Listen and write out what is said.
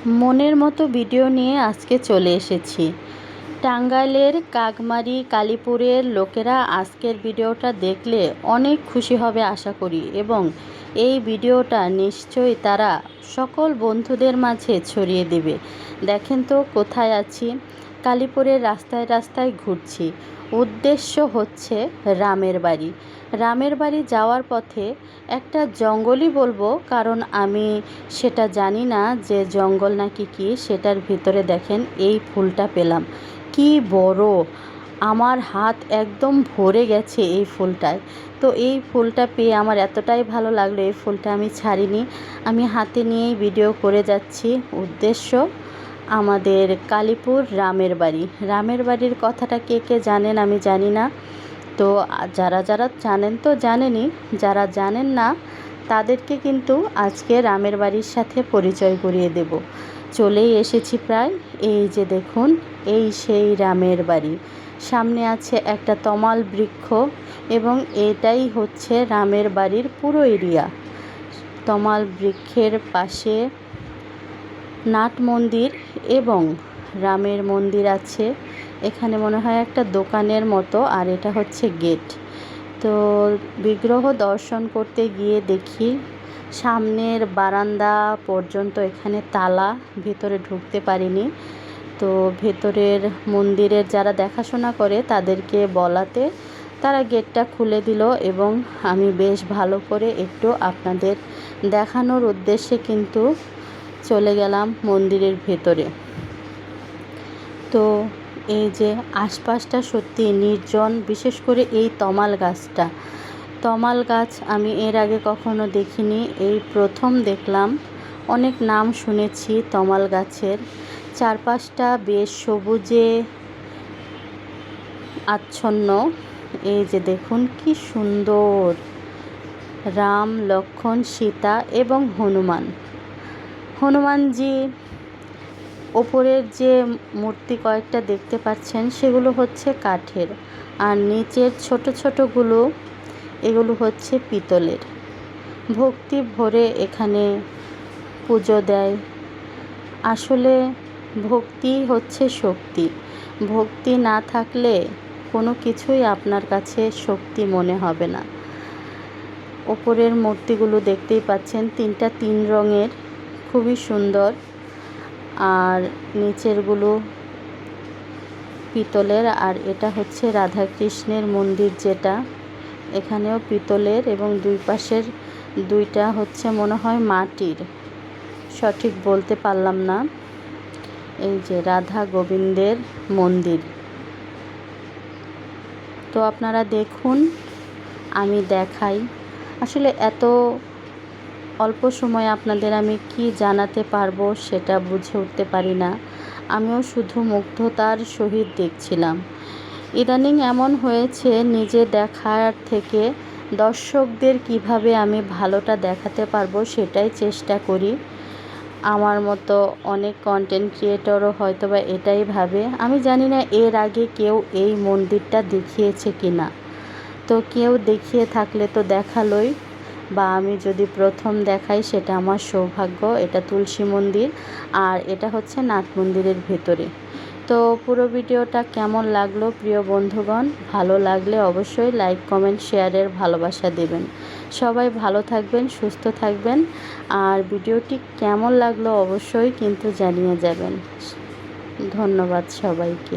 মনের মতো ভিডিও নিয়ে আজকে চলে এসেছি। টাঙ্গাইলের কাকমারি কালীপুরের লোকেরা আজকের ভিডিওটা দেখলে অনেক খুশি হবে আশা করি, এবং এই ভিডিওটা নিশ্চয়ই তারা সকল বন্ধুদের মাঝে ছড়িয়ে দেবে। দেখেন তো কোথায় আছি, কালীপুরের রাস্তায় রাস্তায় ঘুরছি। উদ্দেশ্য হচ্ছে রামের বাড়ি। রামের বাড়ি যাওয়ার পথে একটা জঙ্গলই বলবো, কারণ আমি সেটা জানি না যে জঙ্গল নাকি কি। সেটার ভিতরে দেখেন এই ফুলটা পেলাম, কি বড়! আমার হাত একদম ভরে গেছে এই ফুলটায়। তো এই ফুলটা পেয়ে আমার এতটাই ভালো লাগলো, এই ফুলটা আমি ছাড়িনি, আমি হাতে নিয়েই ভিডিও করে যাচ্ছি। উদ্দেশ্য আমাদের কালীপুর রামের বাড়ি। রামের বাড়ির কথাটা কে কে জানেন আমি জানি না। তো যারা যারা জানেন তো জানেনই, যারা জানেন না তাদেরকে কিন্তু আজকে রামের বাড়ির সাথে পরিচয় করিয়ে দেব। চলেই এসেছি প্রায়। এই যে দেখুন, এই সেই রামের বাড়ি। সামনে আছে একটা তমাল বৃক্ষ, এবং এটাই হচ্ছে রামের বাড়ির পুরো এরিয়া। তমাল বৃক্ষের পাশে নাট মন্দির এবং রামের মন্দির আছে। এখানে মনে হয় একটা দোকানের মতো, আর এটা হচ্ছে গেট। তো বিগ্রহ দর্শন করতে গিয়ে দেখি সামনের বারান্দা পর্যন্ত এখানে তালা, ভেতরে ঢুকতে পারিনি। তো ভেতরের মন্দিরের যারা দেখাশোনা করে তাদেরকে বলাতে তারা গেটটা খুলে দিল, এবং আমি বেশ ভালো করে একটু আপনাদের দেখানোর উদ্দেশ্যে কিন্তু চলে গেলাম মন্দিরের ভেতরে। তো এই যে আশপাশটা সত্যি নির্জন, বিশেষ করে এই তমাল গাছটা। তমাল গাছ আমি এর আগে কখনো দেখিনি, এই প্রথম দেখলাম। অনেক নাম শুনেছি তমাল গাছের। চারপাশটা বেশ সবুজে আচ্ছন্ন। এই যে দেখুন কি সুন্দর! রাম, লক্ষ্মণ, সীতা এবং হনুমানজি। ওপরের যে মূর্তি কয়েকটা দেখতে পাচ্ছেন সেগুলো হচ্ছে কাঠের, আর নিচের ছোট ছোটগুলো এগুলো হচ্ছে পিতলের। ভক্তি ভরে এখানে পুজো দেয়। আসলে ভক্তি হচ্ছে শক্তি। ভক্তি না থাকলে কোনো কিছুই আপনার কাছে শক্তি মনে হবে না। ওপরের মূর্তিগুলো দেখতেই পাচ্ছেন, তিনটা তিন রঙের, খুবই সুন্দর। আর নিচেরগুলো পিতলের। আর এটা হচ্ছে রাধাকৃষ্ণের মন্দির, যেটা এখানেও পিতলের, এবং দুই পাশের দুইটা হচ্ছে মনে হয় মাটির, সঠিক বলতে পারলাম না। এই যে রাধা গোবিন্দের মন্দির। তো আপনারা দেখুন, আমি দেখাই। আসলে এত অল্প সময় আপনাদের আমি কি জানাতে পারবো সেটা বুঝে উঠতে পারি না। আমিও শুধু মুগ্ধতার সহিত দেখছিলাম। ইদানিং এমন হয়েছে, নিজে দেখার থেকে দর্শকদের কিভাবে আমি ভালোটা দেখাতে পারবো সেটাই চেষ্টা করি। আমার মতো অনেক কন্টেন্ট ক্রিয়েটরও হয়তো বা এটাই ভাবে। আমি জানি না এর আগে কেউ এই মন্দিরটা দেখিয়েছে কি না। তো কেউ দেখিয়ে থাকলে তো দেখালোই, বা আমি যদি প্রথম দেখাই সেটা আমার সৌভাগ্য। এটা তুলসী মন্দির, আর এটা হচ্ছে নাট মন্দিরের ভেতরে। তো পুরো ভিডিওটা কেমন লাগলো প্রিয় বন্ধুগণ? ভালো লাগলে অবশ্যই লাইক, কমেন্ট, শেয়ারের ভালোবাসা দেবেন। সবাই ভালো থাকবেন, সুস্থ থাকবেন, আর ভিডিওটি কেমন লাগলো অবশ্যই কিন্তু জানিয়ে যাবেন। ধন্যবাদ সবাইকে।